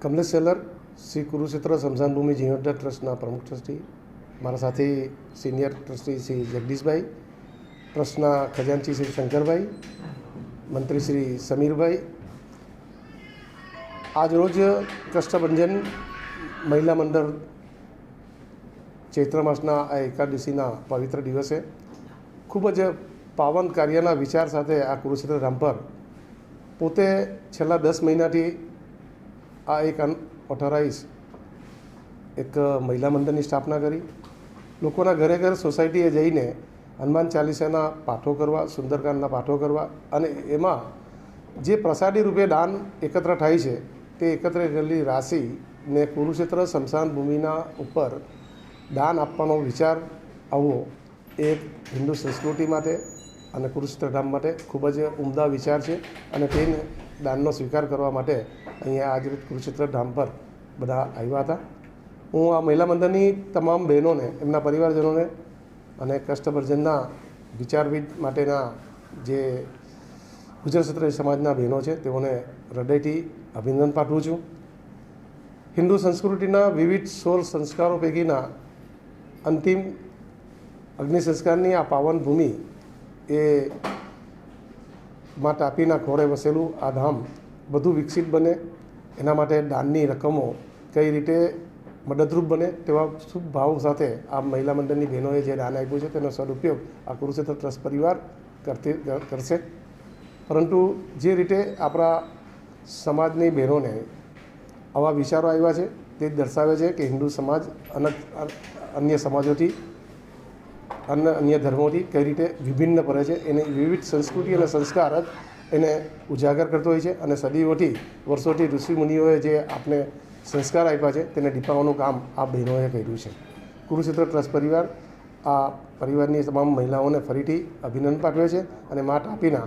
Kamlesh seller, Shri Kurukshetra સ્મશાન ભૂમિ જીર્ણોદ્ધાર ટ્રસ્ટના પ્રમુખ ટ્રસ્ટી, મારા સાથે સિનિયર ટ્રસ્ટી શ્રી જગદીશભાઈ, ટ્રસ્ટના ખજાનચી શ્રી શંકરભાઈ, મંત્રી શ્રી સમીરભાઈ. આજ રોજ કષ્ટભંજન મહિલા મંડળ ચૈત્ર માસના આ એકાદશીના પવિત્ર દિવસે ખૂબ જ પાવન કાર્યના વિચાર સાથે આ કુરુક્ષેત્ર ધામ પર પોતે છેલ્લા 10 મહિનાથી આ એક અનઓથોરાઇઝ એક મહિલા મંડળની સ્થાપના કરી લોકોના ઘરે ઘર સોસાયટીએ જઈને હનુમાન ચાલીસાના પાઠો કરવા, સુંદરકાંડના પાઠો કરવા અને એમાં જે પ્રસાદી રૂપે દાન એકત્ર થાય છે તે એકત્ર કરેલી રાશિને કુરુક્ષેત્ર સ્મશાન ભૂમિના ઉપર દાન આપવાનો વિચાર આવવો એ હિન્દુ સંસ્કૃતિ માટે અને કુરુક્ષેત્ર ધામ માટે ખૂબ જ ઉમદા વિચાર છે અને તેને દાનનો સ્વીકાર કરવા માટે અહીંયા આજે કુરુક્ષેત્ર ધામ પર બધા આવ્યા હતા. હું આ મહિલા મંડળની તમામ બહેનોને, એમના પરિવારજનોને અને કષ્ટભંજનના વિચારવિદ માટેના જે ગુજર ક્ષત્રિય સમાજના બહેનો છે તેઓને હૃદયથી અભિનંદન પાઠવું છું. હિન્દુ સંસ્કૃતિના વિવિધ 16 સંસ્કારો પૈકીના અંતિમ અગ્નિ સંસ્કારની આ પાવન ભૂમિ એ મા તાપીના ખોળે વસેલું આ ધામ વધુ વિકસિત બને એના માટે દાનની રકમો કઈ રીતે મદદરૂપ બને તેવા શુભ ભાવ સાથે આ મહિલા મંડળની બહેનોએ જે દાન આપ્યું છે તેનો સદુપયોગ આ કુરુક્ષેત્ર ટ્રસ્ટ પરિવાર કરશે. પરંતુ જે રીતે આપણા સમાજની બહેનોને આવા વિચારો આવ્યા છે તે દર્શાવે છે કે હિન્દુ સમાજ અન્ય સમાજોથી અન્ય ધર્મોથી કઈ રીતે વિભિન્ન પડે છે. એની વિવિધ સંસ્કૃતિ અને સંસ્કાર જ એને ઉજાગર કરતો હોય છે અને સદીઓથી વર્ષોથી ઋષિમુનિઓએ જે આપણે સંસ્કાર આપ્યા છે તેને દીપાવવાનું કામ આ બહેનોએ કર્યું છે. કુરુક્ષેત્ર ટ્રસ્ટ પરિવાર આ પરિવારની તમામ મહિલાઓને ફરીથી અભિનંદન પાઠવે છે અને મા તાપીના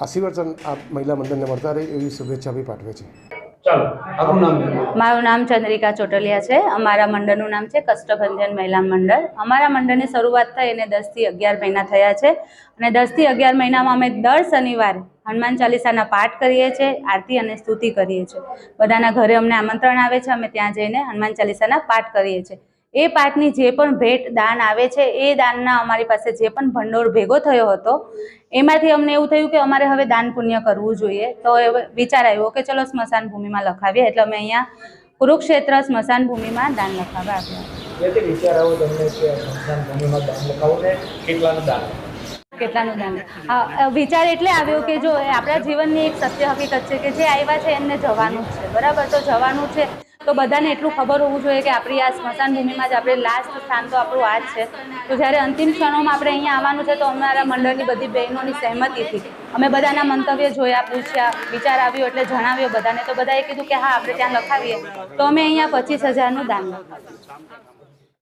આશીર્વાદ આ મહિલા મંડળને મળતા રહે એવી શુભેચ્છા બી પાઠવે છે. મારું નામ ચંદ્રિકા ચોટલિયા છે. અમારા મંડળનું નામ છે કષ્ટભંજન મહિલા મંડળ. અમારા મંડળની શરૂઆત થઈ એને 10 થી 11 મહિના થયા છે અને 10 થી 11 મહિનામાં અમે દર શનિવારે હનુમાન ચાલીસાના પાઠ કરીએ છીએ, આરતી અને સ્તુતિ કરીએ છીએ. બધાના ઘરે અમને આમંત્રણ આવે છે, અમે ત્યાં જઈને હનુમાન ચાલીસાના પાઠ કરીએ છીએ. એ પાઠની જે પણ ભેટ દાન આવે છે એ દાનના અમારી પાસે જે પણ ભંડોળ ભેગો થયો હતો એમાંથી અમને એવું થયું કે અમારે હવે દાન પુણ્ય કરવું જોઈએ. તો એ વિચાર આવ્યો કે ચલો સ્મશાન ભૂમિમાં લખાવીએ. એટલે અમે અહીંયા કુરુક્ષેત્ર સ્મશાન ભૂમિમાં દાન લખાવવા આવ્યા. વિચાર આવ્યો તમને કે સ્મશાન ભૂમિમાં દાન લખાવું ને કેટલાનું દાન? વિચાર એટલે આવ્યો કે જો આપણા જીવનની એક સત્ય હકીકત છે કે જે આવ્યા છે એમને જવાનું જ છે, બરાબર? તો જવાનું છે તો બધાને એટલું ખબર હોવું જોઈએ કે આપણી આ સ્મશાન ભૂમિમાં જ આપણે લાસ્ટ સ્થાન તો આપણું આ જ છે. તો જ્યારે અંતિમ ક્ષણોમાં આપણે અહીંયા આવવાનું છે તો અમારા મંડળની બધી બહેનોની સહેમતીથી અમે બધાના મંતવ્ય જોયા, પૂછ્યા, વિચાર આવ્યો એટલે જણાવ્યો બધાને. તો બધાએ કીધું કે હા આપણે ત્યાં લખાવીએ. તો અમે અહીંયા 25,000નું દાન લખાવ્યું.